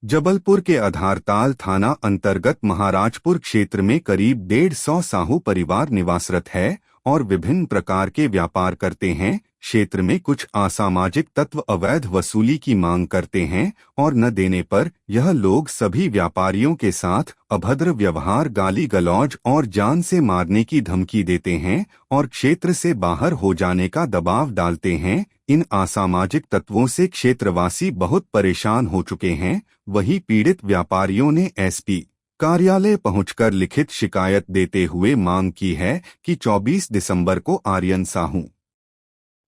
जबलपुर के आधारताल थाना अंतर्गत महाराजपुर क्षेत्र में करीब 150 साहू परिवार निवासरत है और विभिन्न प्रकार के व्यापार करते हैं। क्षेत्र में कुछ असामाजिक तत्व अवैध वसूली की मांग करते हैं और न देने पर यह लोग सभी व्यापारियों के साथ अभद्र व्यवहार, गाली गलौज और जान से मारने की धमकी देते हैं और क्षेत्र से बाहर हो जाने का दबाव डालते हैं। इन असामाजिक तत्वों से क्षेत्रवासी बहुत परेशान हो चुके हैं। वहीं पीड़ित व्यापारियों ने एसपी कार्यालय पहुंचकर लिखित शिकायत देते हुए मांग की है कि 24 दिसंबर को आर्यन साहू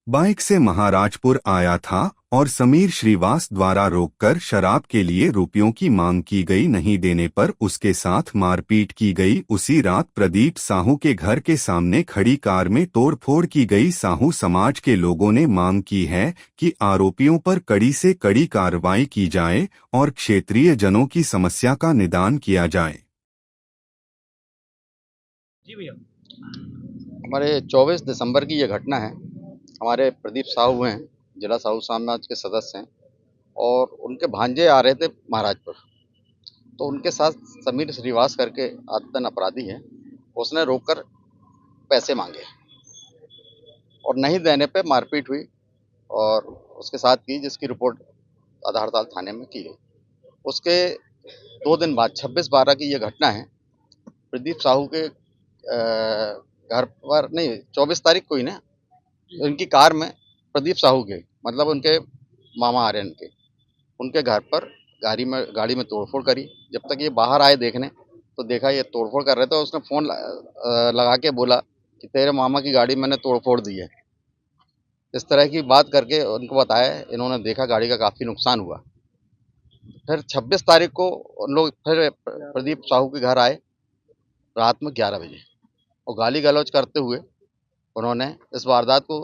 बाइक से महाराजपुर आया था और समीर श्रीवास द्वारा रोककर शराब के लिए रुपयों की मांग की गई। नहीं देने पर उसके साथ मारपीट की गई। उसी रात प्रदीप साहू के घर के सामने खड़ी कार में तोड़फोड़ की गई। साहू समाज के लोगों ने मांग की है कि आरोपियों पर कड़ी से कड़ी कार्रवाई की जाए और क्षेत्रीय जनों की समस्या का निदान किया जाए। जी भैया। हमारे 24 दिसंबर की ये घटना है। हमारे प्रदीप साहू हैं, जिला साहू समाज के सदस्य हैं और उनके भांजे आ रहे थे महाराजपुर। तो उनके साथ समीर श्रीवास करके आदतन अपराधी है, उसने रोककर पैसे मांगे और नहीं देने पे मारपीट हुई और उसके साथ की, जिसकी रिपोर्ट आधारताल थाने में की गई। उसके 2 दिन बाद 26/12 की ये घटना है। प्रदीप साहू के घर पर नहीं, 24 तारीख को ही ना, उनकी कार में प्रदीप साहू के, मतलब उनके मामा आर्यन के, उनके घर पर गाड़ी में तोड़फोड़ करी। जब तक ये बाहर आए देखने, तो देखा ये तोड़फोड़ कर रहे थे। उसने फ़ोन लगा के बोला कि तेरे मामा की गाड़ी मैंने तोड़फोड़ दी है। इस तरह की बात करके उनको बताया। इन्होंने देखा गाड़ी का काफ़ी नुकसान हुआ। फिर 26 तारीख को उन लोग फिर प्रदीप साहू के घर आए रात में 11 बजे और गाली गलौज करते हुए उन्होंने इस वारदात को,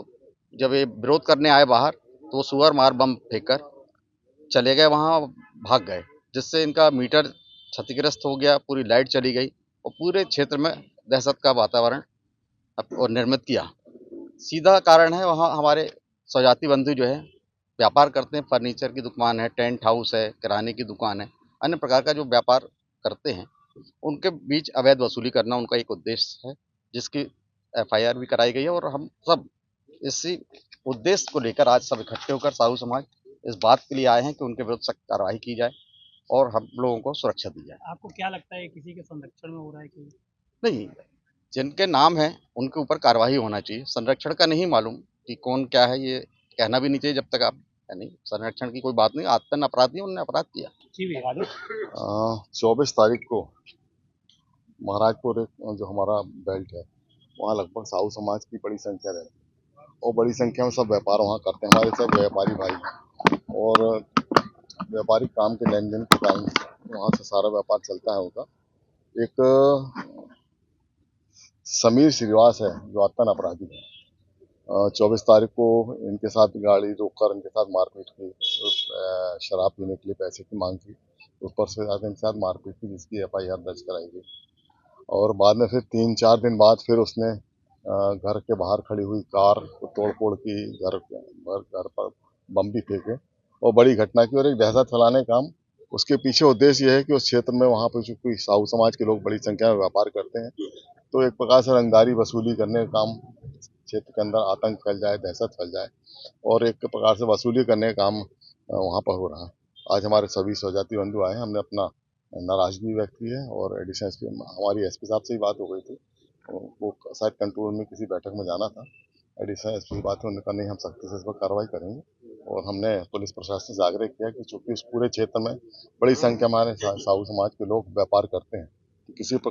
जब ये विरोध करने आए बाहर, तो वो सुअर मार बम फेंककर चले गए, वहाँ भाग गए, जिससे इनका मीटर क्षतिग्रस्त हो गया, पूरी लाइट चली गई और पूरे क्षेत्र में दहशत का वातावरण और निर्मित किया। सीधा कारण है, वहाँ हमारे स्वजाति बंधु जो है व्यापार करते हैं, फर्नीचर की दुकान है, टेंट हाउस है, किराने की दुकान है, अन्य प्रकार का जो व्यापार करते हैं, उनके बीच अवैध वसूली करना उनका एक उद्देश्य है, जिसकी एफआईआर भी कराई गई है। और हम सब इसी उद्देश्य को लेकर आज सब इकट्ठे होकर साहू समाज इस बात के लिए आए हैं कि उनके विरुद्ध सख्त कार्रवाई की जाए और हम लोगों को सुरक्षा दी जाए। आपको क्या लगता है किसी के संरक्षण में हो रहा है कि नहीं, जिनके नाम है उनके ऊपर कार्रवाई होना चाहिए। संरक्षण का नहीं मालूम कि कौन क्या है, ये कहना भी नहीं चाहिए जब तक आप है नहीं। संरक्षण की कोई बात नहीं, आतंक अपराधी, उन्होंने अपराध किया। जी भैया। 24 तारीख को महाराजपुर जो हमारा बेल्ट है, वहाँ लगभग साहू समाज की बड़ी संख्या रहती है और बड़ी संख्या में सब व्यापार वहाँ करते हैं। हमारे सब व्यापारी भाई हैं और व्यापारिक काम के लेन देन के कारण वहाँ से सारा व्यापार चलता है उनका। एक समीर श्रीवास है जो आतंक अपराधी है। 24 तारीख को इनके साथ गाड़ी रोककर इनके साथ मारपीट की, शराब पीने के लिए पैसे की मांग की, उस पर से इनके साथ मारपीट की, जिसकी एफआईआर दर्ज कराई गई। और बाद में फिर 3-4 दिन बाद फिर उसने घर के बाहर खड़ी हुई कार को तोड़-फोड़ की, घर पर बम भी फेंके और बड़ी घटना की और एक दहशत फैलाने का काम। उसके पीछे उद्देश्य ये है कि उस क्षेत्र में वहाँ पे जो कोई साहू समाज के लोग बड़ी संख्या में व्यापार करते हैं, तो एक प्रकार से रंगदारी वसूली करने का काम, क्षेत्र के अंदर आतंक फैल जाए, दहशत फैल जाए और एक प्रकार से वसूली करने का काम वहाँ पर हो रहा है। आज हमारे सभी स्वजाति बंधु आए हैं, हमने अपना नाराजगी व्यक्त की है और एडिशनल एसपी, हमारी एसपी साहब से ही बात हो गई थी। वो शायद कंट्रोल में किसी बैठक में जाना था। एडिशनल एसपी की बात है, उन्होंने कहा नहीं, हम सख्ती से इस पर कार्रवाई करेंगे। और हमने पुलिस प्रशासन से आग्रह किया कि चूंकि उस पूरे क्षेत्र में बड़ी संख्या में हमारे साहू समाज के लोग व्यापार करते हैं, तो किसी पर